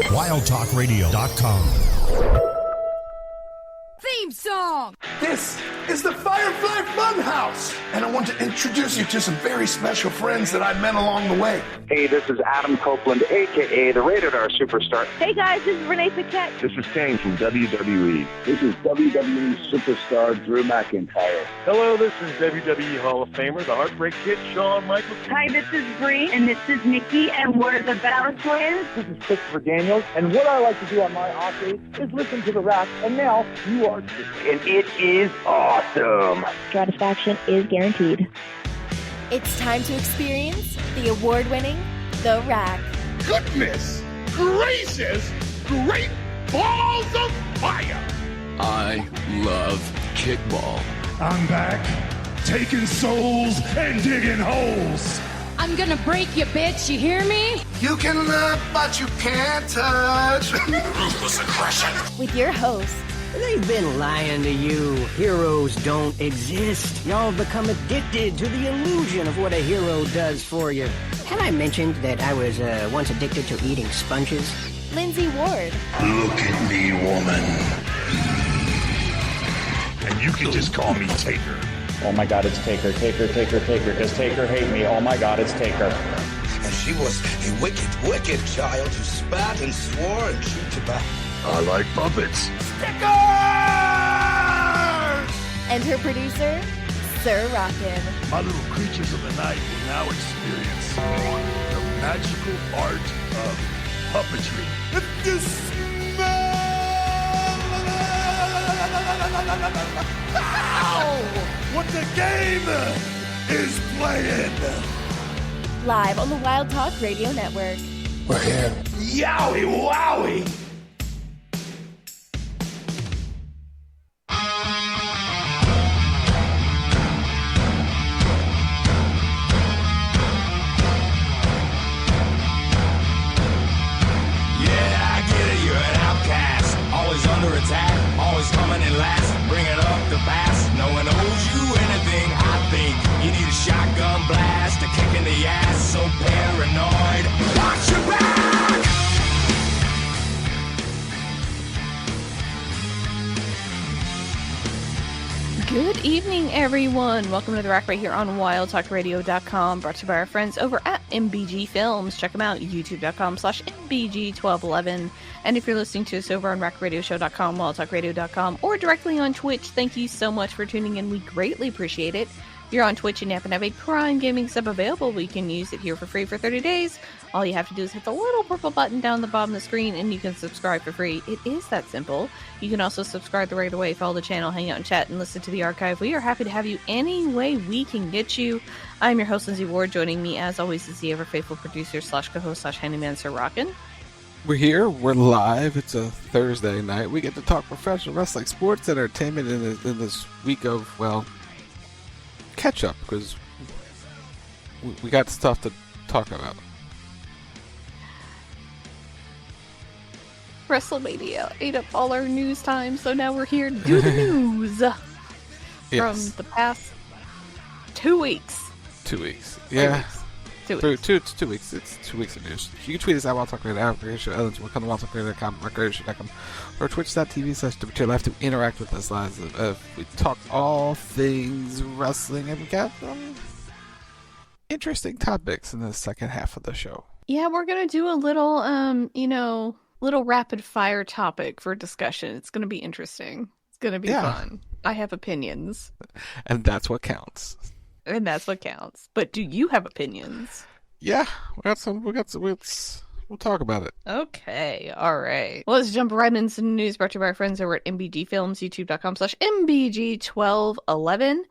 WildTalkRadio.com. Theme song! This is the Firefly Funhouse, and I want to introduce you to some very special friends that I met along the way. Hey, this is Adam Copeland, a.k.a. the Rated R Superstar. Hey guys, this is Renee Paquette. This is Kane from WWE. This is WWE Superstar Drew McIntyre. Hello, this is WWE Hall of Famer, the Heartbreak Kid, Shawn Michaels. Hi, this is Bree, and this is Nikki, and we're the Battle Twins. This is Christopher Daniels, and what I like to do on my off days is listen to The Wrap, and now you are too. And it is awesome. Satisfaction is guaranteed. It's time to experience the award-winning The Rack. Goodness gracious, great balls of fire! I love kickball. I'm back, taking souls and digging holes. I'm gonna break you, bitch, you hear me? You can look, but you can't touch. Ruthless aggression. With your host, they've been lying to you. Heroes don't exist. Y'all become addicted to the illusion of what a hero does for you. Have I mentioned that I was once addicted to eating sponges? Lindsey Ward. Look at me, woman. And you can just call me Taker. Oh my God, it's Taker, Taker, Taker, Taker. Does Taker hate me? Oh my God, it's Taker. And she was a wicked, wicked child who spat and swore and chewed tobacco. I like puppets. Stickers! And her producer, Sir Rockin. My little creatures of the night will now experience the magical art of puppetry. If you smell what the game is playing. Live on the Wild Talk Radio Network. We're here. Yowie wowie! Under attack, always coming in last, bringing up the past. No one owes you anything, I think. You need a shotgun blast, a kick in the ass, so paranoid. Watch your back! Good evening, everyone. Welcome to The Rack right here on WildTalkRadio.com, brought to you by our friends over at MBG Films. Check them out, youtube.com/MBG1211. And if you're listening to us over on RackRadioshow.com, WildTalkRadio.com, or directly on Twitch, thank you so much for tuning in. We greatly appreciate it. If you're on Twitch and happen to have a Prime Gaming sub available, we can use it here for free for 30 days. All you have to do is hit the little purple button down the bottom of the screen and you can subscribe for free. It is that simple. You can also subscribe the right away, follow the channel, hang out and chat, and listen to the archive. We are happy to have you any way we can get you. I'm your host, Lindsey Ward. Joining me, as always, is the ever-faithful producer / co-host / handyman, Sir Rockin. We're here. We're live. It's a Thursday night. We get to talk professional wrestling, sports, entertainment in this week of, well, catch up, because we got stuff to talk about. WrestleMania ate up all our news time, so now we're here to do the news from the past 2 weeks. 2 weeks. Yeah. 2 weeks. 2 weeks. It's 2 weeks of news. You can tweet us at WildTalkRadio, Ellen, we'll come to WildTalkRadio.com, RackRadioshow.com, or twitch.tv/WTLF live to interact with us live. We talk all things wrestling, and we got interesting topics in the second half of the show. Yeah, we're going to do a little, little rapid fire topic for discussion. It's going to be interesting. It's going to be fun. I have opinions. And that's what counts. But do you have opinions? Yeah, we got some. We'll talk about it. Okay, all right. Well, let's jump right into the news brought to you by our friends over at MBG Films, youtube.com/MBG1211.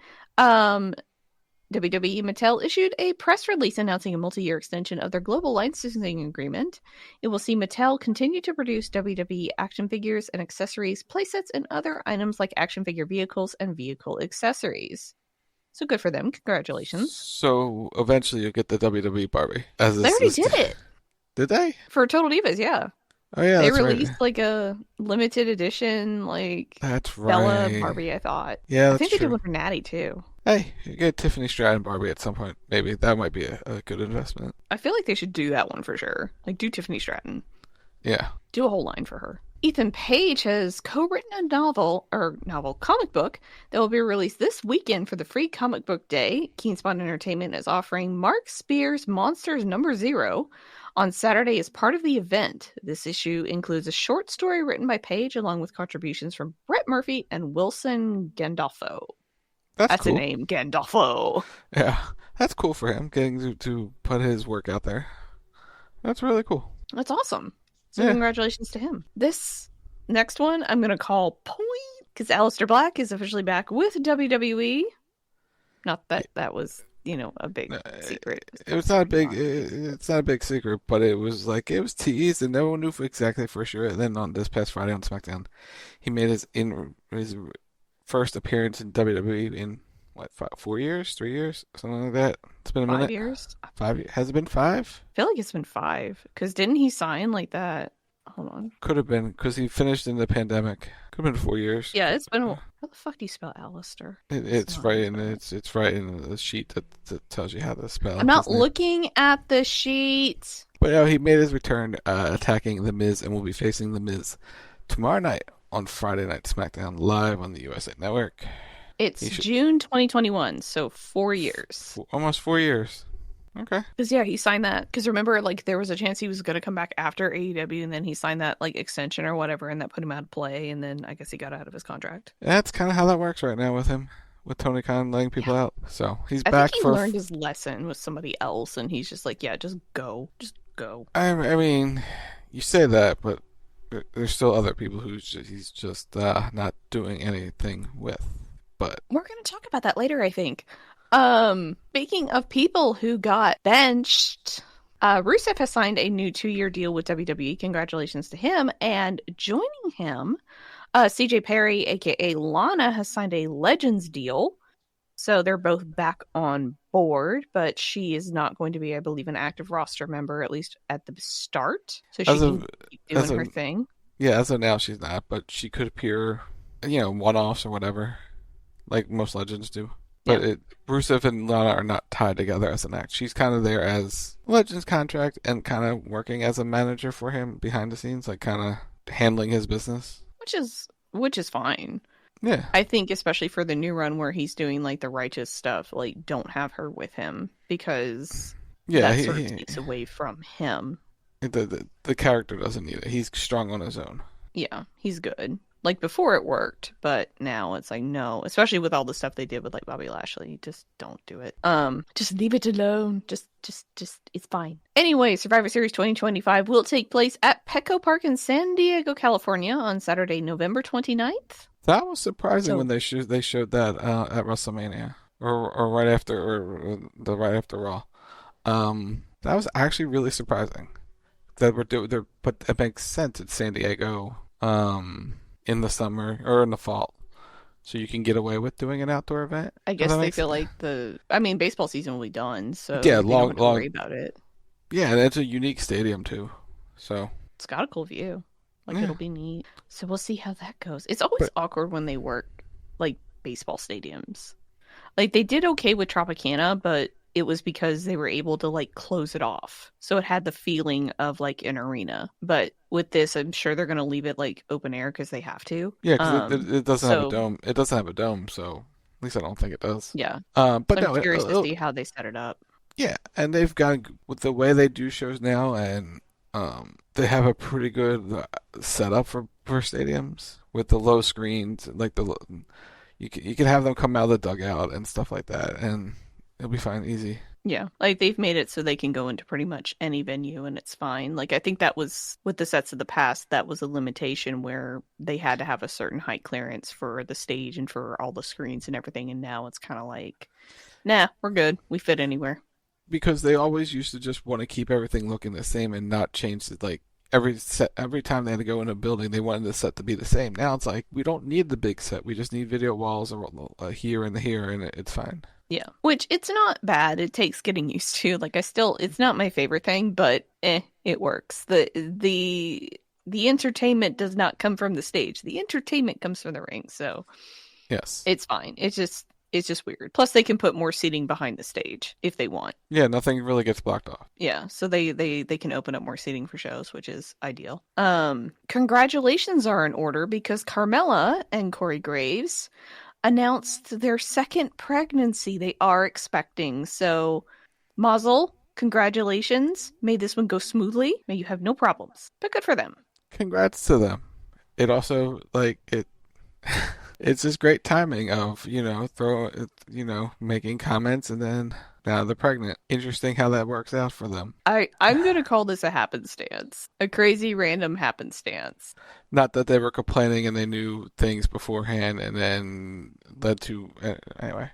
WWE Mattel issued a press release announcing a multi-year extension of their global licensing agreement. It will see Mattel continue to produce WWE action figures and accessories, playsets, and other items like action figure vehicles and vehicle accessories. So good for them. Congratulations. So eventually you'll get the WWE Barbie. They already did it. Did they? For Total Divas, yeah. Oh, yeah, they that's released right. like a limited edition, like that's Bella right. Barbie, I thought. Yeah, that's I think they true. did one for Natty, too. Hey, you get Tiffany Stratton Barbie at some point. Maybe that might be a good investment. I feel like they should do that one for sure. Like, do Tiffany Stratton. Yeah. Do a whole line for her. Ethan Page has co-written a comic book that will be released this weekend for the free comic book day. Keenspot Entertainment is offering Mark Spears' Monsters #0 on Saturday as part of the event. This issue includes a short story written by Page along with contributions from Brett Murphy and Wilson Gandolfo. That's cool. A name, Gandolfo. Yeah, that's cool for him, getting to put his work out there. That's really cool. That's awesome. So congratulations to him. This next one I'm going to call Point, because Aleister Black is officially back with WWE. Not that that was, a big secret. It's not a big secret, but it was teased and no one knew exactly for sure. And then on this past Friday on SmackDown, he made his first appearance in WWE in 4 years, 3 years, something like that. It's been a minute. 5 years. 5 years. Has it been 5? I feel like it's been 5. Because didn't he sign like that? Hold on. Could have been, because he finished in the pandemic. Could have been 4 years. Yeah, it's been. How the fuck do you spell Aleister? It's right in the sheet that tells you how to spell. I'm not looking at the sheet. But he made his return, attacking The Miz, and will be facing The Miz tomorrow night on Friday Night SmackDown live on the USA Network. It's June 2021, so 4 years. Almost 4 years. Okay. Because, he signed that. Because remember, there was a chance he was going to come back after AEW, and then he signed that, extension or whatever, and that put him out of play, and then I guess he got out of his contract. That's kind of how that works right now with him, with Tony Khan letting people out. So, he's back I think he learned his lesson with somebody else, and he's just just go. Just go. I mean, you say that, but there's still other people who he's just not doing anything with. But we're going to talk about that later, I think. Speaking of people who got benched, Rusev has signed a new 2-year deal with WWE. Congratulations to him. And joining him, CJ Perry, aka Lana, has signed a Legends deal. So they're both back on board, but she is not going to be, I believe, an active roster member, at least at the start. So she can keep doing her thing. Yeah, as of now, she's not, but she could appear, one-offs or whatever, like most Legends do. But Rusev and Lana are not tied together as an act. She's kind of there as Legends contract and kind of working as a manager for him behind the scenes, kind of handling his business. Which is fine. Yeah. I think especially for the new run where he's doing the righteous stuff, don't have her with him because that sort of takes away from him. The character doesn't need it. He's strong on his own. Yeah, he's good. Before it worked, but now it's no, especially with all the stuff they did with Bobby Lashley. Just don't do it. Just leave it alone. Just it's fine. Anyway, Survivor Series 2025 will take place at Petco Park in San Diego, California on Saturday, November 29th. That was surprising when they showed that at WrestleMania or right after Raw. That was actually really surprising. That but it makes sense. It's San Diego. In the summer or in the fall, so you can get away with doing an outdoor event. I guess they feel baseball season will be done, so long worry about it. Yeah, and it's a unique stadium too, so it's got a cool view. It'll be neat. So we'll see how that goes. It's always awkward when they work baseball stadiums. They did okay with Tropicana, but it was because they were able to close it off. So it had the feeling of an arena. But with this, I'm sure they're going to leave it open air because they have to. Yeah, because it doesn't have a dome. It doesn't have a dome, so at least I don't think it does. Yeah. But I'm curious to see how they set it up. Yeah, and they've got, with the way they do shows now, and they have a pretty good setup for stadiums with the low screens, you can have them come out of the dugout and stuff like that, and it'll be fine, easy. Yeah, they've made it so they can go into pretty much any venue and it's fine. I think that was, with the sets of the past, that was a limitation where they had to have a certain height clearance for the stage and for all the screens and everything, and now it's kind of nah, we're good. We fit anywhere. Because they always used to just want to keep everything looking the same and not change it. Every time they had to go in a building, they wanted the set to be the same. Now it's we don't need the big set. We just need video walls here and here, and it's fine. Yeah, which it's not bad. It takes getting used to. It's not my favorite thing, but it works. The entertainment does not come from the stage. The entertainment comes from the ring. So yes, it's fine. It's It's just weird. Plus, they can put more seating behind the stage if they want. Yeah, nothing really gets blocked off. Yeah, so they can open up more seating for shows, which is ideal. Congratulations are in order because Carmella and Corey Graves announced their second pregnancy they are expecting. So, Mazel, congratulations. May this one go smoothly. May you have no problems. But good for them. Congrats to them. It also, it's just great timing of, making comments and then now they're pregnant. Interesting how that works out for them. I'm going to call this a happenstance. A crazy random happenstance. Not that they were complaining and they knew things beforehand and then led to... anyway.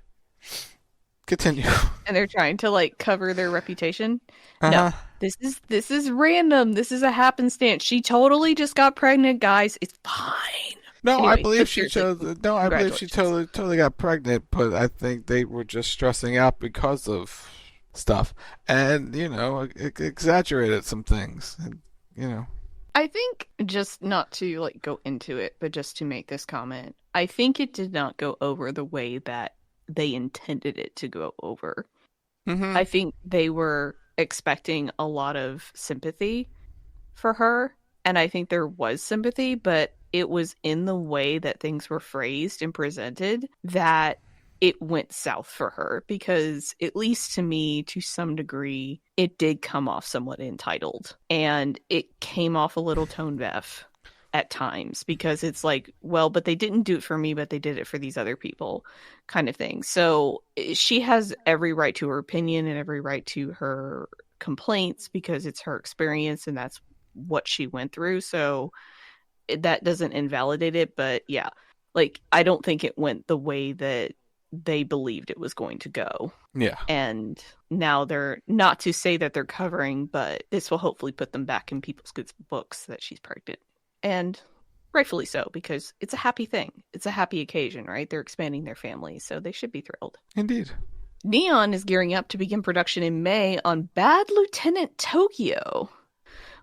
Continue. And they're trying to, cover their reputation? No. This is random. This is a happenstance. She totally just got pregnant, guys. It's fine. No, anyway, I believe she totally got pregnant, but I think they were just stressing out because of stuff, and exaggerated some things, and. I think just not to go into it, but just to make this comment, I think it did not go over the way that they intended it to go over. Mm-hmm. I think they were expecting a lot of sympathy for her, and I think there was sympathy, but it was in the way that things were phrased and presented that it went south for her, because at least to me, to some degree, it did come off somewhat entitled, and it came off a little tone deaf at times, because it's but they didn't do it for me, but they did it for these other people kind of thing. So she has every right to her opinion and every right to her complaints because it's her experience and that's what she went through. So that doesn't invalidate it, but yeah, I don't think it went the way that they believed it was going to go. Yeah. And now they're, not to say that they're covering, but this will hopefully put them back in people's good books that she's pregnant. And rightfully so, because it's a happy thing. It's a happy occasion, right? They're expanding their family, so they should be thrilled. Indeed. Neon is gearing up to begin production in May on Bad Lieutenant Tokyo,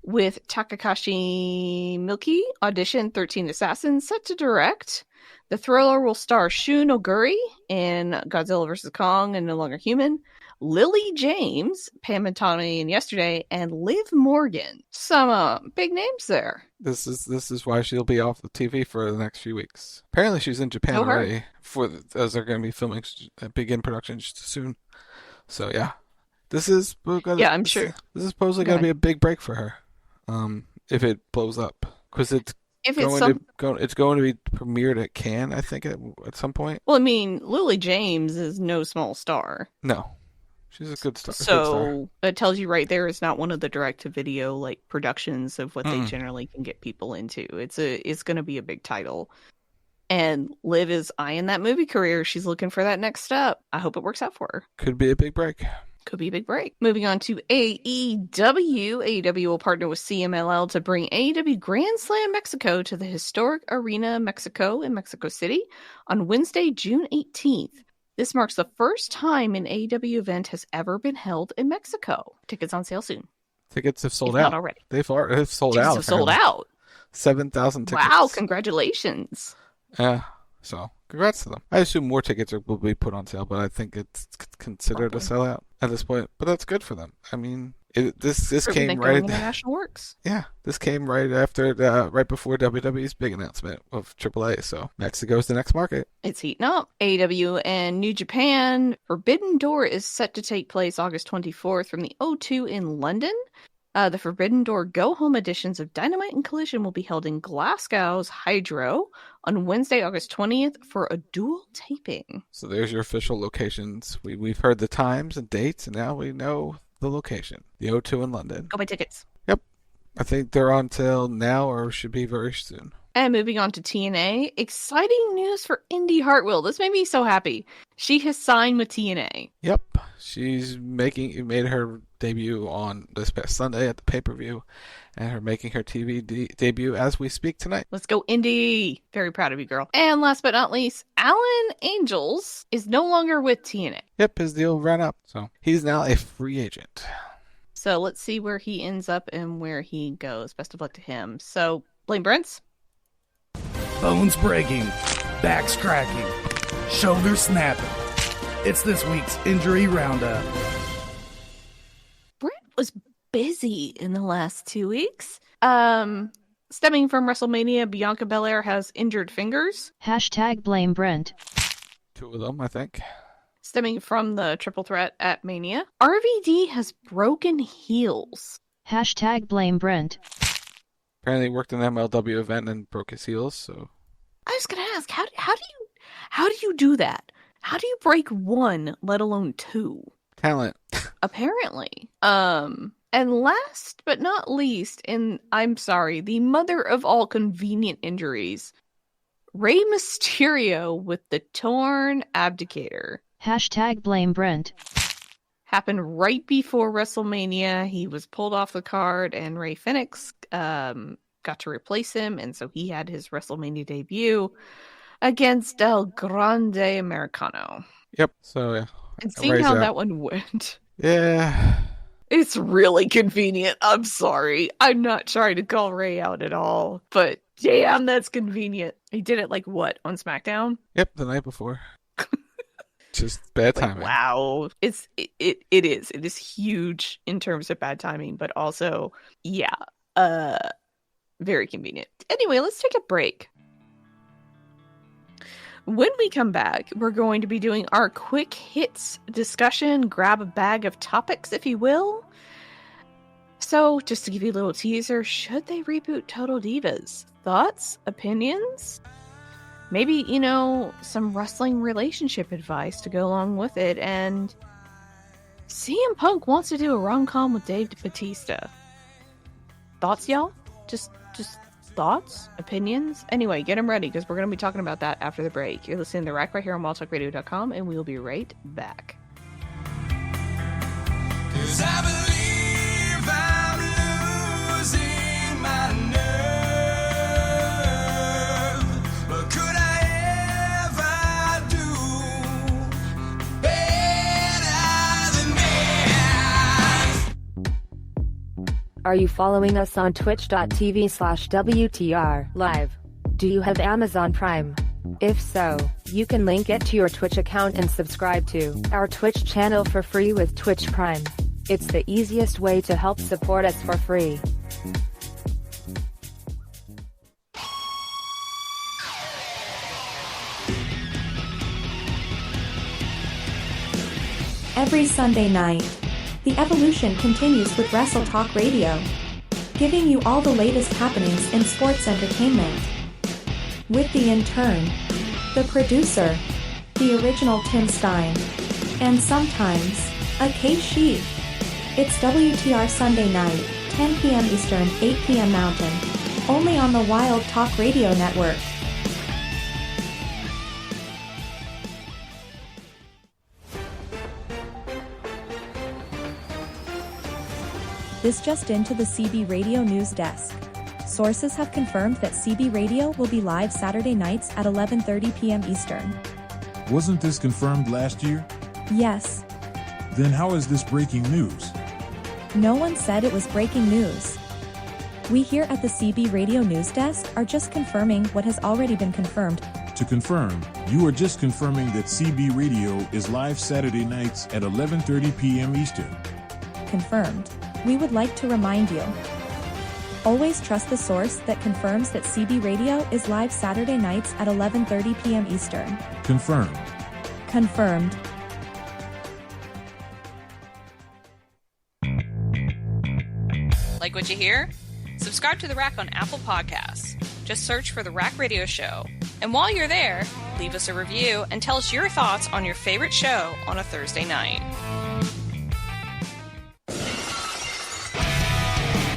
with Takakashi Milky audition 13 Assassins set to direct. The thriller will star Shun Oguri in Godzilla vs. Kong and No Longer Human, Lily James, Pam and Tommy in Yesterday, and Liv Morgan. Some big names there. This is why she'll be off the TV for the next few weeks. Apparently she's in Japan already, as they're going to be filming, begin production just soon. So yeah, I'm sure. This is supposedly going to be a big break for her. If it blows up, because it's going to be premiered at Cannes, I think, at some point. Well, I mean, Lily James is no small star. No, she's a good star. So it tells you right there, it's not one of the direct-to-video productions of what they generally can get people into. It's going to be a big title, and Liv is eyeing that movie career. She's looking for that next step. I hope it works out for her. Could be a big break. Could be a big break. Moving on to AEW. AEW will partner with CMLL to bring AEW Grand Slam Mexico to the historic Arena Mexico in Mexico City on Wednesday, June 18th. This marks the first time an AEW event has ever been held in Mexico. Tickets on sale soon. Tickets have sold out. Not already. They've sold out. Have sold out. 7,000 tickets. Wow, congratulations. Yeah. So, congrats to them. I assume more tickets will be put on sale, but I think it's considered a sellout at this point. But that's good for them. I mean, this came right. International works. Yeah, this came right after, right before WWE's big announcement of AAA. So Mexico's the next market. It's heating up. AEW and New Japan Forbidden Door is set to take place August 24th from the O2 in London. The Forbidden Door go-home editions of Dynamite and Collision will be held in Glasgow's Hydro on Wednesday, August 20th for a dual taping. So there's your official locations. We've heard the times and dates, and now we know the location. The O2 in London. Go buy tickets. Yep. I think they're on till now or should be very soon. And moving on to TNA, exciting news for Indy Hartwell. This made me so happy. She has signed with TNA. Yep. She's made her debut on this past Sunday at the pay-per-view, and her making her TV debut as we speak tonight. Let's go, Indy. Very proud of you, girl. And last but not least, Alan Angels is no longer with TNA. Yep, his deal ran up. So he's now a free agent. So let's see where he ends up and where he goes. Best of luck to him. So, Blaine Brents? Bones breaking, backs cracking, shoulders snapping, It's this week's Injury Roundup. Brent was busy in the last 2 weeks. Stemming from WrestleMania, Bianca Belair has injured fingers. Hashtag blame Brent. 2 of them, I think. Stemming from the triple threat at Mania, RVD has broken heels. Hashtag blame Brent. Apparently he worked an MLW event and broke his heels, so... I was gonna ask, how do you do that? How do you break 1, let alone 2? Talent. Apparently. And last but not least, the mother of all convenient injuries, Rey Mysterio with the torn abdicator. Hashtag blame Brent. Happened right before WrestleMania. He was pulled off the card, and Rey Fenix got to replace him, and so he had his WrestleMania debut against El Grande Americano. Yep, so yeah. And seeing how that one went. Yeah. It's really convenient. I'm sorry. I'm not trying to call Rey out at all, but damn, that's convenient. He did it on SmackDown? Yep, the night before. Just bad timing. Wow. It is. It is huge in terms of bad timing, but also, yeah, very convenient. Anyway, let's take a break. When we come back, we're going to be doing our quick hits discussion, grab a bag of topics, if you will. So, just to give you a little teaser, should they reboot Total Divas? Thoughts? Opinions? Maybe, some wrestling relationship advice to go along with it. And CM Punk wants to do a rom-com with Dave Batista. Thoughts, y'all? Just thoughts? Opinions? Anyway, get them ready, because we're going to be talking about that after the break. You're listening to The Rack right here on WildTalkRadio.com, and we'll be right back. 'Cause I believe I'm losing my nerve, but could I ever do better than this? Are you following us on twitch.tv/WTR live? Do you have Amazon Prime? If so, you can link it to your Twitch account and subscribe to our Twitch channel for free with Twitch Prime. It's the easiest way to help support us for free. Every Sunday night, the evolution continues with Wrestle Talk Radio, giving you all the latest happenings in sports entertainment. With the intern, the producer, the original Tim Stein, and sometimes, a K-Sheep. It's WTR Sunday night, 10 p.m. Eastern, 8 p.m. Mountain, only on the Wild Talk Radio Network. This just into the CB Radio News Desk. Sources have confirmed that CB Radio will be live Saturday nights at 11:30 p.m. Eastern. Wasn't this confirmed last year? Yes. Then how is this breaking news? No one said it was breaking news. We here at the CB Radio News Desk are just confirming what has already been confirmed. To confirm, you are just confirming that CB Radio is live Saturday nights at 11:30 p.m. Eastern. Confirmed. We would like to remind you. Always trust the source that confirms that CB Radio is live Saturday nights at 11:30 p.m. Eastern. Confirmed. Confirmed. Like what you hear? Subscribe to The Rack on Apple Podcasts. Just search for The Rack Radio Show. And while you're there, leave us a review and tell us your thoughts on your favorite show on a Thursday night.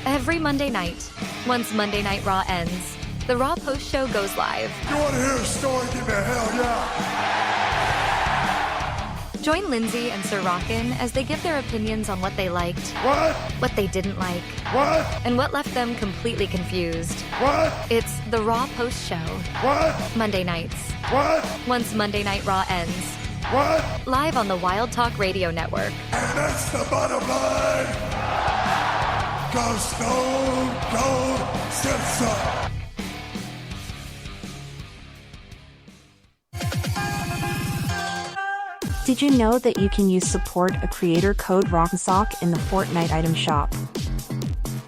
Every Monday night, once Monday Night Raw ends, the Raw Post Show goes live. You want to hear a story? Give me a hell yeah! Join Lindsey and Sir Rockin as they give their opinions on what they liked, what they didn't like, and what left them completely confused. It's the Raw Post Show. Monday nights. Once Monday Night Raw ends. Live on the Wild Talk Radio Network. And that's the bottom line! Go Stone Cold Simpson! Did you know that you can use support a creator code ROCKNSOCK in the Fortnite item shop?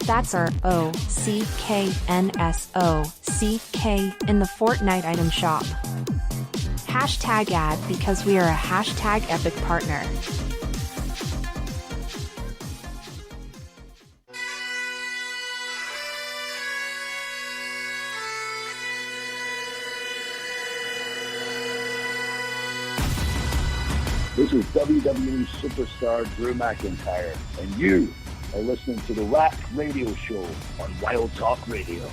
That's our OCKNSOCK in the Fortnite item shop. Hashtag ad because we are a hashtag epic partner. This is WWE superstar Drew McIntyre, and you are listening to the Rack Radio Show on Wild Talk Radio.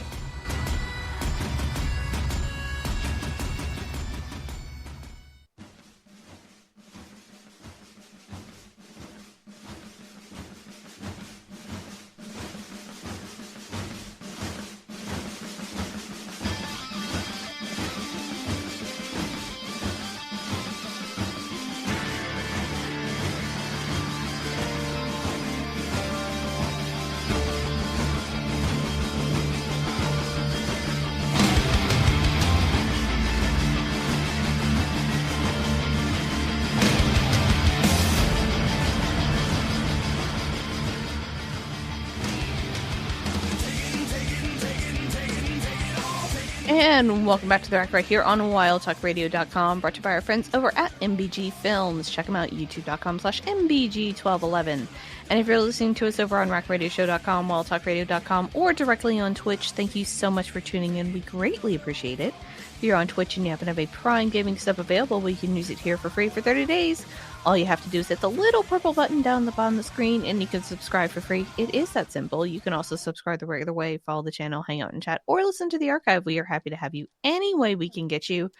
And welcome back to the Rack right here on WildTalkRadio.com, brought to you by our friends over at MBG Films. Check them out, youtube.com/MBG1211. And if you're listening to us over on RackRadioshow.com, WildTalkRadio.com, or directly on Twitch, thank you so much for tuning in. We greatly appreciate it. If you're on Twitch and you happen to have a Prime Gaming sub available, well, you can use it here for free for 30 days. All you have to do is hit the little purple button down the bottom of the screen, and you can subscribe for free. It is that simple. You can also subscribe the regular way, follow the channel, hang out and chat, or listen to the archive. We are happy to have you any way we can get you.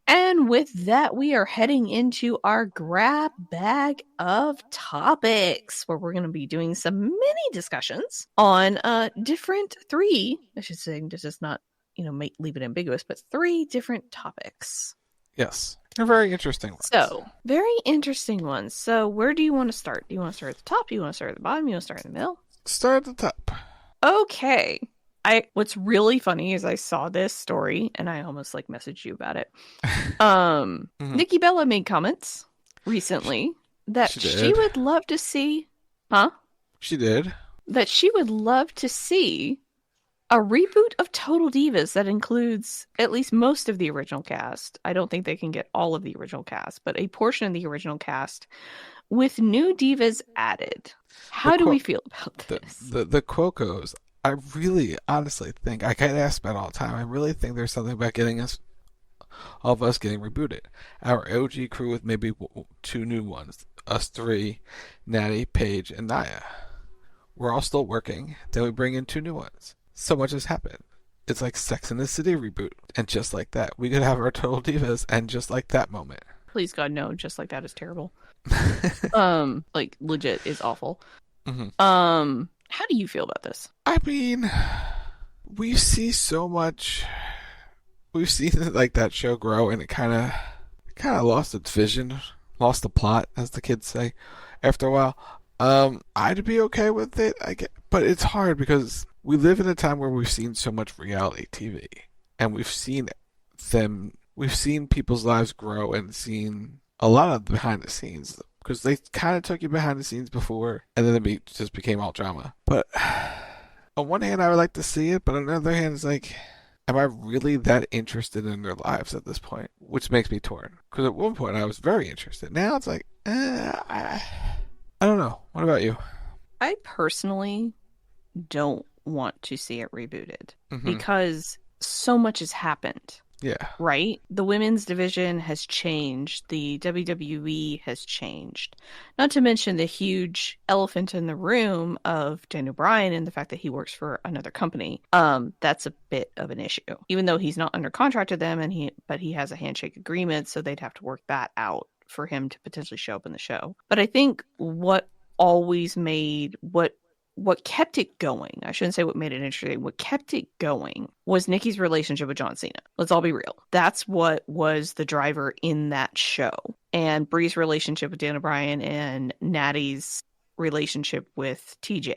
And with that, we are heading into our grab bag of topics, where we're going to be doing some mini discussions on different three, I should say, just not, leave it ambiguous, but 3 different topics. Yes. They're very interesting ones. So, very interesting ones. So, where do you want to start? Do you want to start at the top? Do you want to start at the bottom? Do you want to start in the middle? Start at the top. Okay. What's really funny is I saw this story and I almost messaged you about it. Nikki Bella made comments recently that she would love to see, She did. That she would love to see a reboot of Total Divas that includes at least most of the original cast. I don't think they can get all of the original cast, but a portion of the original cast with new divas added. How do we feel about this? The Quokos, I really honestly think, I get asked about all the time, I really think there's something about getting all of us getting rebooted. Our OG crew with maybe 2 new ones, us 3, Natty, Paige, and Naya. We're all still working, then we bring in 2 new ones. So much has happened. It's like Sex and the City reboot. And just like that, we could have our Total Divas and just like that moment. Please God, no. Just like that is terrible. Legit is awful. Mm-hmm. How do you feel about this? I mean, we see so much. We've seen that show grow, and it kind of lost its vision, lost the plot, as the kids say, after a while. I'd be okay with it, but it's hard because we live in a time where we've seen so much reality TV, and we've seen people's lives grow and seen a lot of behind the scenes, because they kind of took you behind the scenes before, and then it just became all drama. But on one hand, I would like to see it, but on the other hand, it's like, am I really that interested in their lives at this point? Which makes me torn, because at one point I was very interested. Now it's like, I don't know. What about you? I personally don't want to see it rebooted because so much has happened. Yeah. Right? The women's division has changed. The WWE has changed. Not to mention the huge elephant in the room of Daniel Bryan and the fact that he works for another company. That's a bit of an issue. Even though he's not under contract to them, but he has a handshake agreement, so they'd have to work that out for him to potentially show up in the show. But I think what kept it going, I shouldn't say what made it interesting, what kept it going was Nikki's relationship with John Cena. Let's all be real. That's what was the driver in that show. And Brie's relationship with Daniel Bryan and Natty's relationship with TJ.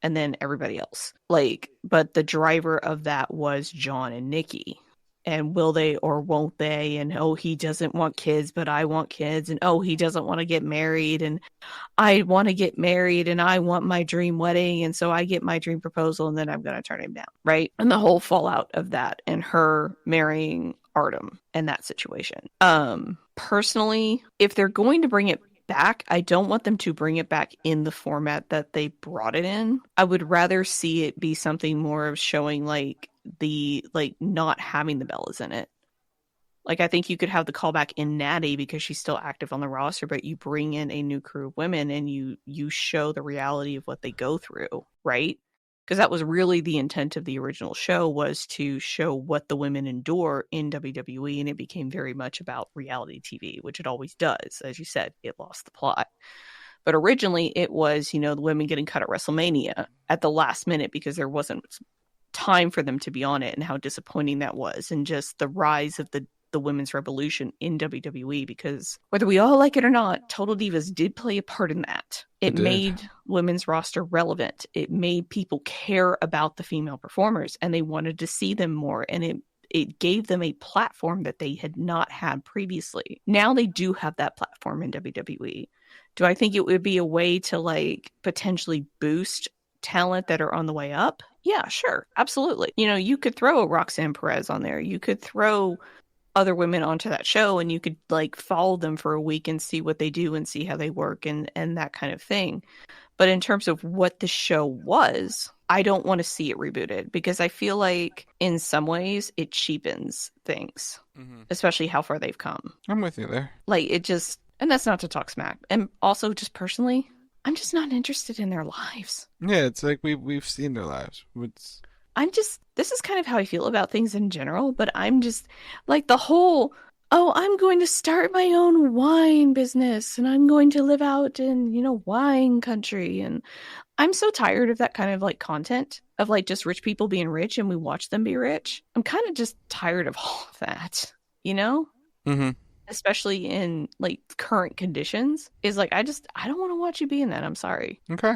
And then everybody else. But the driver of that was John and Nikki. And will they or won't they? And, oh, he doesn't want kids, but I want kids. And, oh, he doesn't want to get married. And I want to get married and I want my dream wedding. And so I get my dream proposal and then I'm going to turn him down. Right. And the whole fallout of that and her marrying Artem and that situation. Personally, if they're going to bring it back, I don't want them to bring it back in the format that they brought it in. I would rather see it be something more of showing not having the Bellas in it. Like, I think you could have the callback in Natty because she's still active on the roster, but you bring in a new crew of women and you show the reality of what they go through, right? Because that was really the intent of the original show, was to show what the women endure in WWE, and it became very much about reality TV, which it always does. As you said, it lost the plot. But originally it was, the women getting cut at WrestleMania at the last minute because there wasn't time for them to be on it, and how disappointing that was, and just the rise of the women's revolution in WWE, because whether we all like it or not, Total Divas did play a part in that. It made women's roster relevant. It made people care about the female performers, and they wanted to see them more, and it gave them a platform that they had not had previously. Now they do have that platform in WWE. Do I think it would be a way to potentially boost talent that are on the way up? Yeah, sure. Absolutely. You could throw a Roxanne Perez on there. You could throw other women onto that show, and you could follow them for a week and see what they do and see how they work and that kind of thing. But in terms of what the show was, I don't want to see it rebooted, because I feel like in some ways it cheapens things, especially how far they've come. I'm with you there. And that's not to talk smack. And also, just personally, I'm just not interested in their lives. Yeah, it's like we've seen their lives. This is kind of how I feel about things in general, but I'm just the whole, I'm going to start my own wine business and I'm going to live out in, wine country. And I'm so tired of that kind of content of just rich people being rich and we watch them be rich. I'm kind of just tired of all of that, Mm-hmm. Especially in current conditions, is I don't want to watch you be in that. I'm sorry. Okay.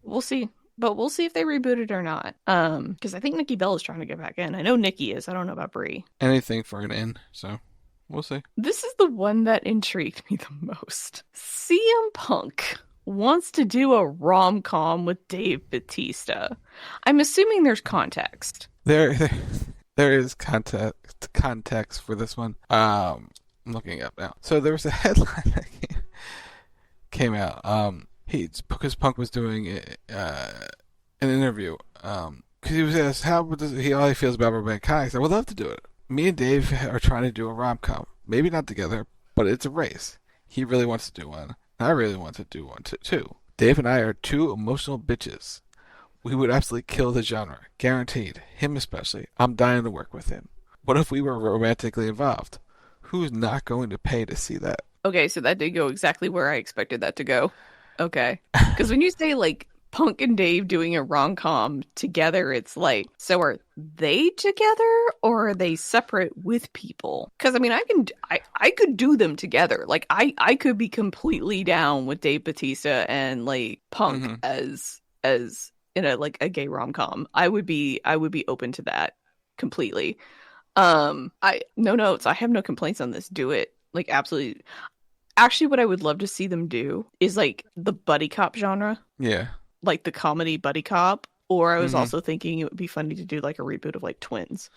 We'll see. But we'll see if they reboot it or not. Because I think Nikki Bella is trying to get back in. I know Nikki is. I don't know about Brie. Anything for an in, so we'll see. This is the one that intrigued me the most. CM Punk wants to do a rom-com with Dave Batista. I'm assuming there's context. There is context for this one. I'm looking up now. So there was a headline that came out. Because Punk was doing an interview. Because he was asked how he feels about romantic comedies. I would love to do it. Me and Dave are trying to do a rom-com. Maybe not together, but it's a race. He really wants to do one. I really want to do one too. Dave and I are two emotional bitches. We would absolutely kill the genre. Guaranteed. Him especially. I'm dying to work with him. What if we were romantically involved? Who's not going to pay to see that? Okay, so that did go exactly where I expected that to go. Okay. Because when you say Punk and Dave doing a rom-com together, it's so are they together or are they separate with people? Because I could do them together. I could be completely down with Dave Batista and Punk as in a gay rom-com. I would be open to that completely. No notes. I have no complaints on this. Do it. Absolutely. Actually, what I would love to see them do is the buddy cop genre. Yeah. The comedy buddy cop. Or I was also thinking it would be funny to do a reboot of Twins.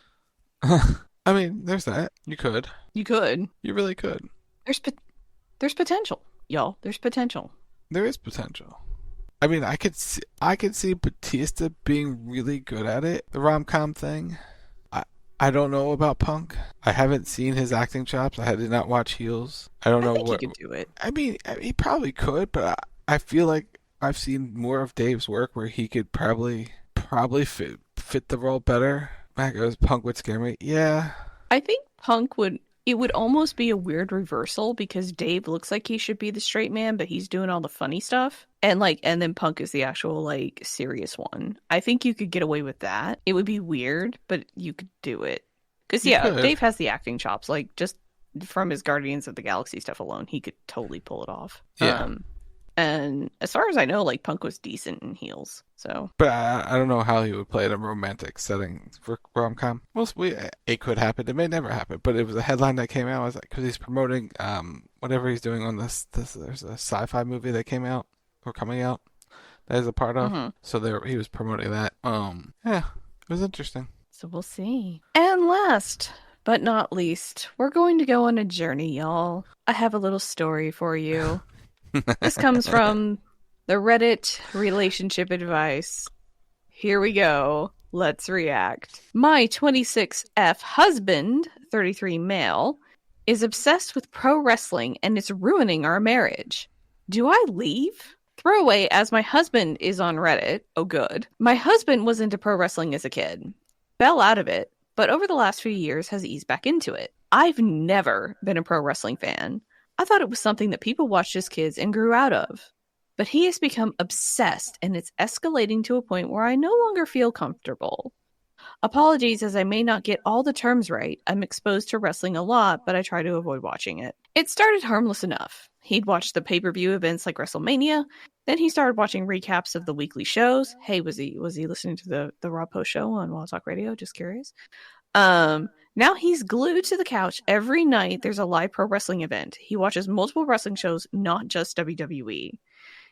There's that. You could. You really could. There's potential, y'all. There's potential. There is potential. I could see Batista being really good at it. The rom-com thing. I don't know about Punk. I haven't seen his acting chops. I did not watch Heels. I don't know what he could do it. He probably could, but I feel like I've seen more of Dave's work where he could probably fit the role better. Punk would scare me. Yeah. I think Punk would. It would almost be a weird reversal because Dave looks like he should be the straight man, but he's doing all the funny stuff. And then Punk is the actual serious one. I think you could get away with that. It would be weird, but you could do it. Because Dave has the acting chops. Just from his Guardians of the Galaxy stuff alone, he could totally pull it off. Yeah. And as far as I know, like, Punk was decent in heels. So, but I don't know how he would play in a romantic setting for rom-com. It could happen. It may never happen. But it was a headline that came out. I was like, because he's promoting whatever he's doing on this. There's a sci-fi movie that came out or coming out that he's a part of. Mm-hmm. So he was promoting that. Yeah, it was interesting. So we'll see. And last but not least, we're going to go on a journey, y'all. I have a little story for you. This comes from the Reddit Relationship Advice. Here we go. Let's react. My 26F husband, 33 male, is obsessed with pro wrestling and it's ruining our marriage. Do I leave? Throwaway, as my husband is on Reddit. Oh, good. My husband was into pro wrestling as a kid. Fell out of it, but over the last few years has eased back into it. I've never been a pro wrestling fan. I thought it was something that people watched as kids and grew out of. But he has become obsessed, and it's escalating to a point where I no longer feel comfortable. Apologies as I may not get all the terms right. I'm exposed to wrestling a lot, but I try to avoid watching it. It started harmless enough. He'd watch the pay-per-view events like WrestleMania. Then he started watching recaps of the weekly shows. Hey, was he listening to the Raw Post show on Wild Talk Radio? Just curious. Now he's glued to the couch every night there's a live pro wrestling event. He watches multiple wrestling shows, not just WWE.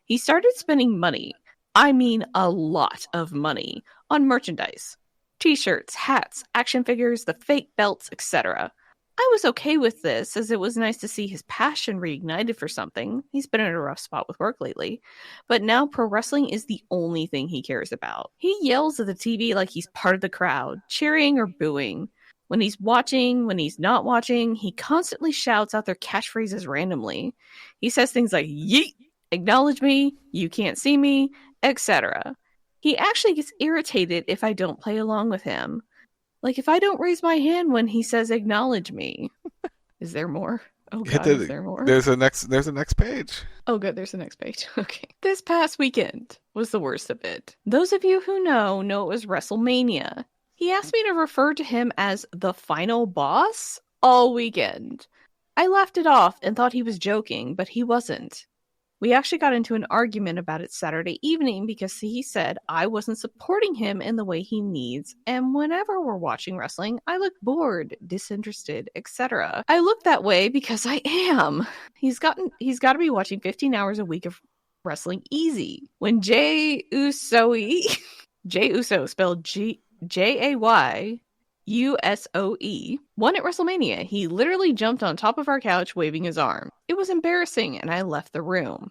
He started spending money, I mean a lot of money, on merchandise. T-shirts, hats, action figures, the fake belts, etc. I was okay with this, as it was nice to see his passion reignited for something. He's been in a rough spot with work lately. But now pro wrestling is the only thing he cares about. He yells at the TV like he's part of the crowd, cheering or booing. When he's watching, when he's not watching, he constantly shouts out their catchphrases randomly. He says things like, yeet, acknowledge me, you can't see me, etc. He actually gets irritated if I don't play along with him. Like if I don't raise my hand when he says acknowledge me. Is there more? Oh god, is there more? There's a next page. Oh good, there's the next page. Okay. This past weekend was the worst of it. Those of you who know it was WrestleMania. He asked me to refer to him as the final boss all weekend. I laughed it off and thought he was joking, but he wasn't. We actually got into an argument about it Saturday evening because he said I wasn't supporting him in the way he needs, and whenever we're watching wrestling, I look bored, disinterested, etc. I look that way because I am. He's got to be watching 15 hours a week of wrestling easy. When Jay Uso, spelled Jayusoe, won at WrestleMania. He literally jumped on top of our couch waving his arm. It was embarrassing and I left the room.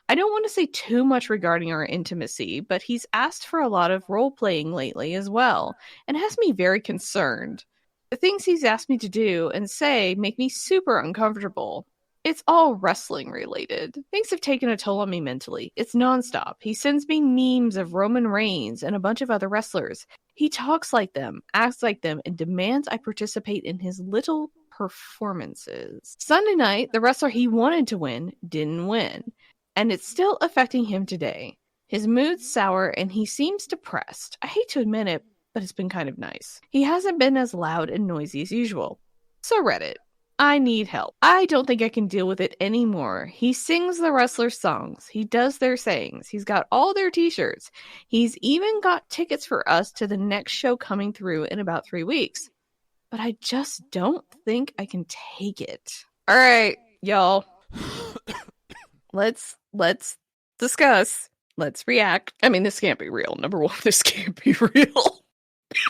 I don't want to say too much regarding our intimacy, but he's asked for a lot of role-playing lately as well, and has me very concerned. The things he's asked me to do and say make me super uncomfortable. It's all wrestling related. Things have taken a toll on me mentally. It's nonstop. He sends me memes of Roman Reigns and a bunch of other wrestlers. He talks like them, acts like them, and demands I participate in his little performances. Sunday night, the wrestler he wanted to win didn't win, and it's still affecting him today. His mood's sour and he seems depressed. I hate to admit it, but it's been kind of nice. He hasn't been as loud and noisy as usual. So Reddit, I need help. I don't think I can deal with it anymore. He sings the wrestlers' songs. He does their sayings. He's got all their t-shirts. He's even got tickets for us to the next show coming through in about 3 weeks. But I just don't think I can take it. All right, y'all. Let's discuss. Let's react. I mean, this can't be real. Number one, this can't be real.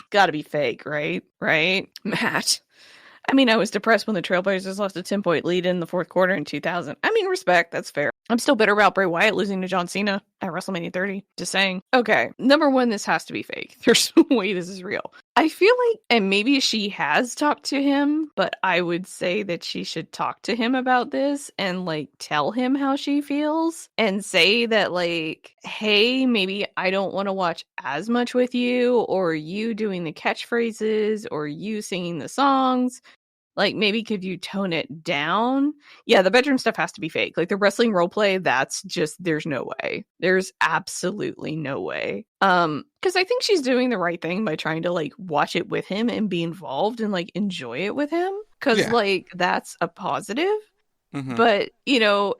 Gotta be fake, right? Right? Matt. I mean, I was depressed when the Trailblazers lost a 10-point lead in the fourth quarter in 2000. I mean, respect, that's fair. I'm still bitter about Bray Wyatt losing to John Cena at WrestleMania 30. Just saying. Okay, number one, this has to be fake. There's no way this is real. I feel like, and maybe she has talked to him, but I would say that she should talk to him about this and, like, tell him how she feels and say that, like, hey, maybe I don't want to watch as much with you, or you doing the catchphrases, or you singing the songs. Like, maybe could you tone it down? Yeah, the bedroom stuff has to be fake. Like, the wrestling roleplay, that's just, there's no way. There's absolutely no way. Because I think she's doing the right thing by trying to, like, watch it with him and be involved and, like, enjoy it with him. Because, like, that's a positive. But,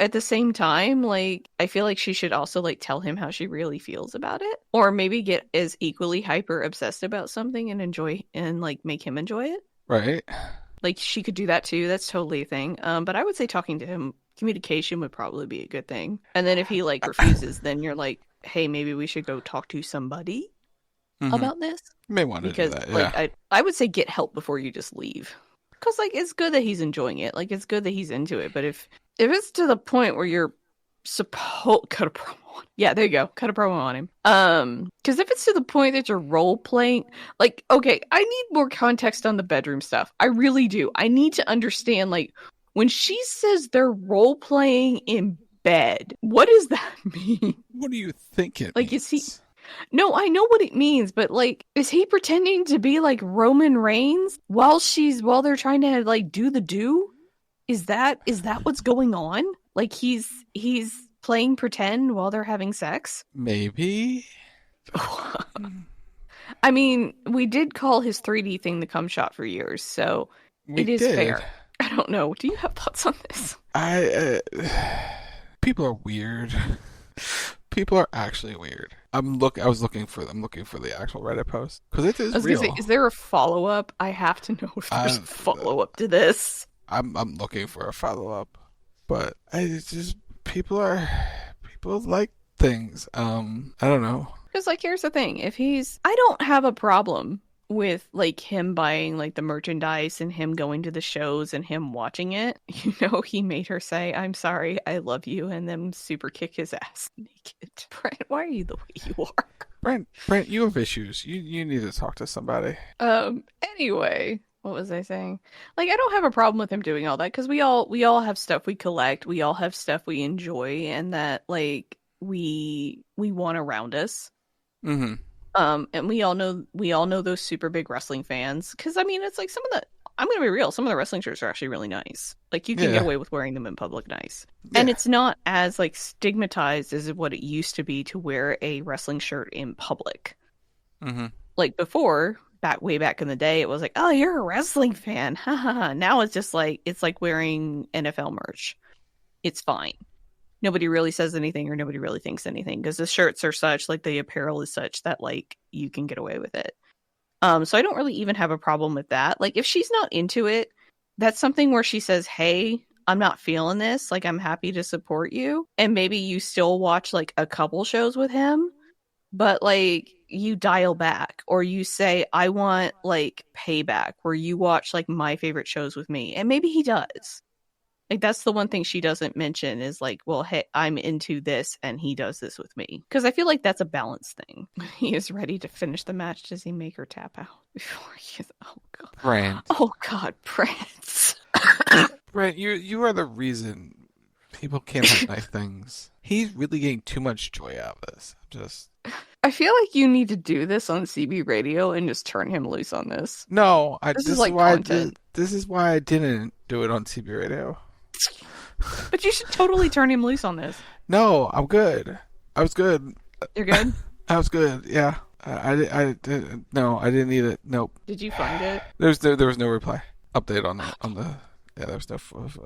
at the same time, like, I feel like she should also, like, tell him how she really feels about it. Or maybe get as equally hyper obsessed about something and enjoy and, like, make him enjoy it. Right. Like, she could do that too. That's totally a thing. But I would say talking to him, communication would probably be a good thing. And then if he, like, refuses, then you're like, hey, maybe we should go talk to somebody about this. You may want to do that, yeah. Like, I would say get help before you just leave. Because, like, it's good that he's enjoying it. Like, it's good that he's into it. But if it's to the point where you're supposed... Cut a promo on him. Yeah, there you go. Cut a promo on him. Because if it's to the point that you're role-playing... Like, okay, I need more context on the bedroom stuff. I really do. I need to understand, like, when she says they're role-playing in bed, what does that mean? What do you think it means? Is he... No, I know what it means, but, like, is he pretending to be, like, Roman Reigns while they're trying to, like, do the do? Is that what's going on? Like, he's playing pretend while they're having sex? Maybe. I mean, we did call his 3D thing the cum shot for years, so it is fair. I don't know. Do you have thoughts on this? People are weird. People are actually weird. I was looking for the actual Reddit post because it is real. Say, is there a follow up? I have to know if there's a follow up to this. I'm looking for a follow up, but it's just people like things. I don't know. Because, like, here's the thing: I don't have a problem with, like, him buying, like, the merchandise and him going to the shows and him watching it. He made her say, "I'm sorry, I love you," and then super kick his ass naked. Brent, why are you the way you are? Brent, you have issues. You need to talk to somebody. Anyway, what was I saying? Like, I don't have a problem with him doing all that because we all have stuff we collect. We all have stuff we enjoy and that, like, we want around us. Mm-hmm. And we all know those super big wrestling fans. Because, I mean, it's like I'm going to be real, some of the wrestling shirts are actually really nice. Like, you can get away with wearing them in public nice. Yeah. And it's not as, like, stigmatized as what it used to be to wear a wrestling shirt in public. Mm-hmm. Like, before, way back in the day, it was like, oh, you're a wrestling fan. Ha ha ha. Now it's just like, it's like wearing NFL merch. It's fine. Nobody really says anything or nobody really thinks anything because the shirts are such, like, the apparel is such that, like, you can get away with it. So I don't really even have a problem with that. Like, if she's not into it, that's something where she says, hey, I'm not feeling this. Like, I'm happy to support you. And maybe you still watch, like, a couple shows with him, but, like, you dial back or you say, I want, like, payback where you watch, like, my favorite shows with me. And maybe he does. Like, that's the one thing she doesn't mention is, like, well, hey, I'm into this and he does this with me. Because I feel like that's a balance thing. He is ready to finish the match. Does he make her tap out before he is... Oh, God. Brent. Oh, God, Prince. Brent, you are the reason people can't have nice things. He's really getting too much joy out of this. I feel like you need to do this on CB Radio and just turn him loose on this. No, this is like content. This is why I didn't do it on CB Radio. But you should totally turn him loose on this. No, I'm good. I was good. You're good? I was good. Yeah. I didn't need it. Nope. Did you find it? There was no reply. Update on the there was no.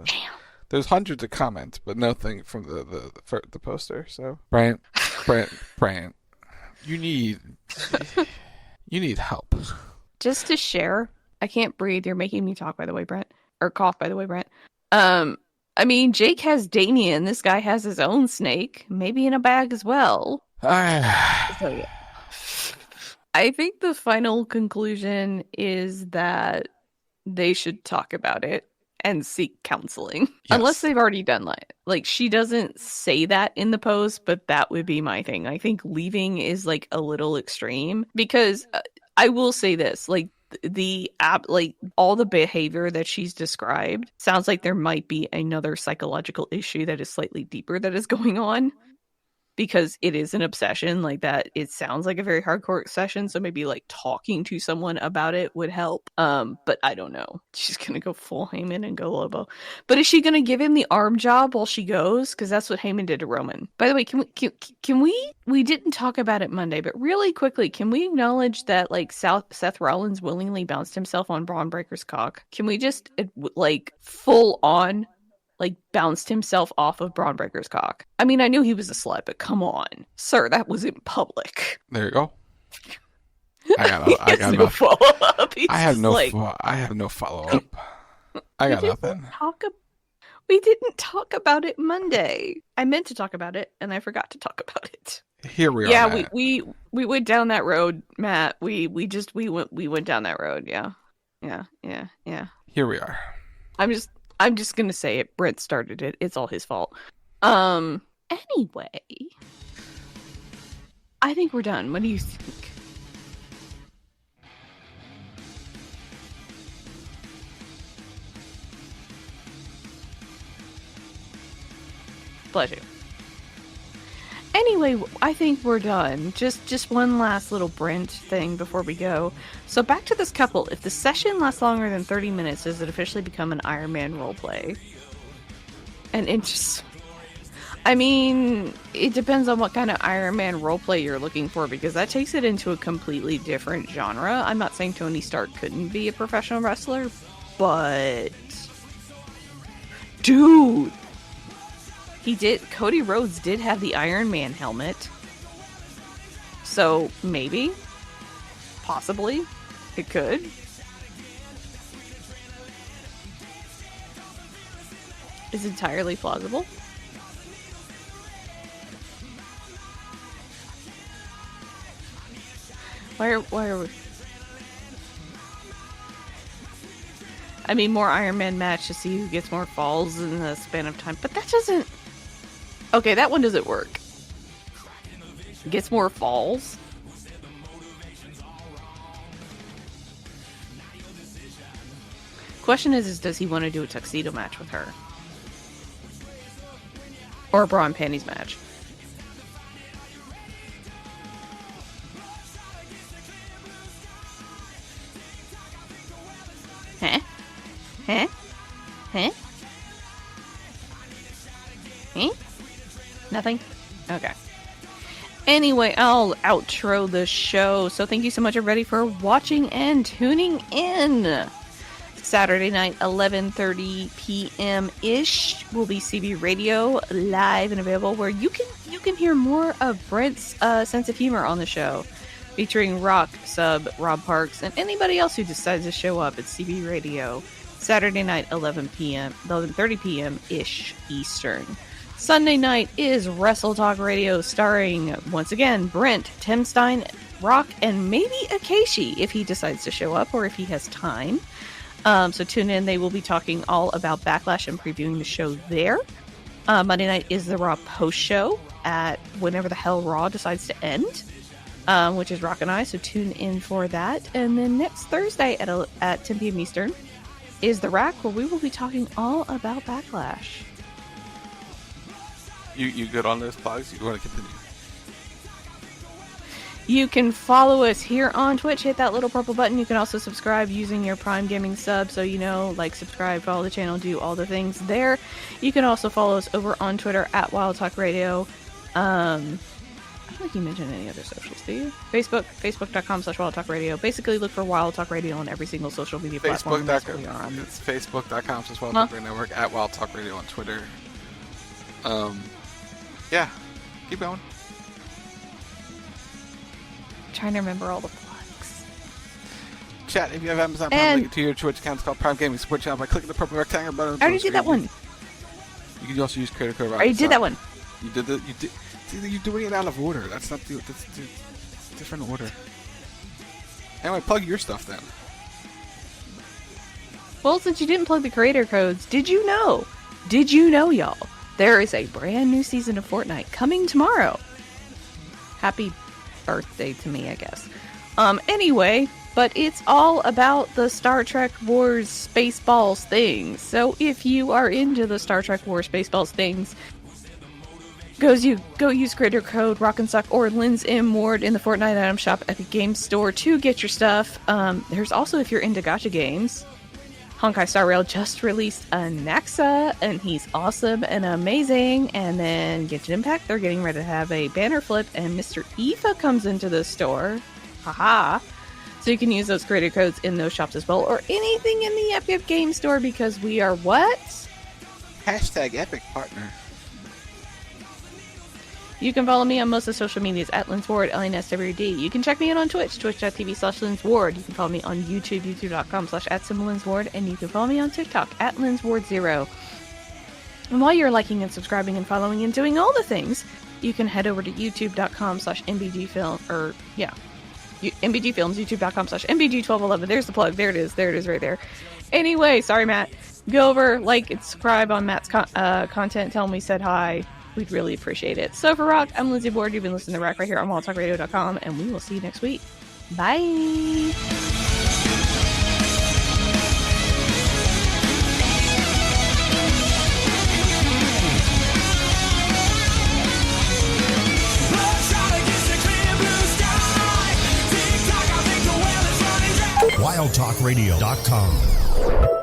Damn. There's hundreds of comments, but nothing from the poster. So Brent, you need help. Just to share. I can't breathe. You're making me talk, by the way, Brent. Or cough, by the way, Brent. I mean, Jake has Damien. This guy has his own snake, maybe in a bag as well. So, yeah. I think the final conclusion is that they should talk about it and seek counseling. Yes. Unless they've already done that. Like, she doesn't say that in the post, but that would be my thing. I think leaving is, like, a little extreme because I will say this, like, all the behavior that she's described sounds like there might be another psychological issue that is slightly deeper that is going on because it is an obsession like that. It sounds like a very hardcore obsession. So maybe like talking to someone about it would help. But I don't know. She's going to go full Heyman and go Lobo. But is she going to give him the arm job while she goes? Because that's what Heyman did to Roman. By the way, can we didn't talk about it Monday, but really quickly, can we acknowledge that like Seth Rollins willingly bounced himself on Braun Breaker's cock? Can we just like full on like, bounced himself off of Braun Breaker's cock. I mean, I knew he was a slut, but come on. Sir, that was in public. There you go. I got no follow-up. I have no follow-up. I got nothing. We didn't talk about it Monday. I meant to talk about it, and I forgot to talk about it. Here we are. Yeah, Matt. we went down that road, Matt. We went down that road. Yeah. Here we are. I'm just gonna say it. Brent started it. It's all his fault. Anyway, I think we're done. What do you think? Bless you. Anyway, I think we're done. Just one last little Brent thing before we go. So back to this couple. If the session lasts longer than 30 minutes, does it officially become an Iron Man roleplay? And it just... I mean, it depends on what kind of Iron Man roleplay you're looking for, because that takes it into a completely different genre. I'm not saying Tony Stark couldn't be a professional wrestler, but... Dude! Cody Rhodes did have the Iron Man helmet. So, maybe. Possibly. It could. Is entirely plausible. Why are we... I mean, more Iron Man match to see who gets more falls in the span of time. But that doesn't... Okay, that one doesn't work. Gets more falls? Question is does he want to do a tuxedo match with her? Or a bra and panties match? Huh? Huh? Huh? Huh? Nothing? Okay. Anyway, I'll outro the show. So thank you so much, everybody, for watching and tuning in. Saturday night, 11:30 p.m.-ish, will be CB Radio live and available, where you can hear more of Brent's sense of humor on the show, featuring Rock, Sub, Rob Parks, and anybody else who decides to show up at CB Radio. Saturday night, 11:30 p.m.-ish Eastern. Sunday night is Wrestle Talk Radio, starring, once again, Brent, Tim Stein, Rock, and maybe Akeshi if he decides to show up or if he has time. So tune in. They will be talking all about Backlash and previewing the show there. Monday night is the Raw post show at whenever the hell Raw decides to end, which is Rock and I. So tune in for that. And then next Thursday at 10 p.m. Eastern is the Rack, where we will be talking all about Backlash. You good on those plugs? You want to continue? You can follow us here on Twitch. Hit that little purple button. You can also subscribe using your Prime Gaming sub. So, subscribe, follow the channel, do all the things there. You can also follow us over on Twitter at Wild Talk Radio. I don't think you mentioned any other socials, do you? Facebook.com/Wild Talk Radio. Basically, look for Wild Talk Radio on every single social media platform. It's Facebook.com/Wild Talk Radio Network, at Wild Talk Radio on Twitter. Yeah, keep going. Trying to remember all the plugs. Chat, if you have Amazon Prime, link it to your Twitch account. It's called Prime Gaming Support Channel by clicking the purple rectangle button. I already did that one. You can also use creator code. I already did that one. You did the. You're doing it out of order. That's not the. That's different order. Anyway, plug your stuff then. Well, since you didn't plug the creator codes, did you know, y'all? There is a brand new season of Fortnite coming tomorrow. Happy birthday to me, I guess. Anyway, but it's all about the Star Trek Wars Spaceballs things. So if you are into the Star Trek Wars Spaceballs things, go use creator code ROCK'n'SOCK or Lindsey Ward in the Fortnite item shop at the game store to get your stuff. There's also, if you're into gacha games, Honkai Star Rail just released a Naxa, and he's awesome and amazing. And then Genshin Impact, they're getting ready to have a banner flip, and Mr. Aoife comes into the store. Haha. So you can use those creator codes in those shops as well, or anything in the Epic Game Store, because we are what? Hashtag epic partner. You can follow me on most of the social medias at Lindsey Ward, LNSWD. You can check me out on Twitch, twitch.tv/Lindsey Ward. You can follow me on YouTube, youtube.com/@Lindsey, and you can follow me on TikTok at LindseyWard0. And while you're liking and subscribing and following and doing all the things, you can head over to youtube.com/MBG Film, MBG Films, youtube.com/MBG1211. There's the plug. There it is right there. Anyway, sorry, Matt. Go over, like, and subscribe on Matt's content. Tell him we said hi. We'd really appreciate it. So for Rock, I'm Lindsey Ward. You've been listening to Rock right here on WildTalkRadio.com, and we will see you next week. Bye! WildTalkRadio.com.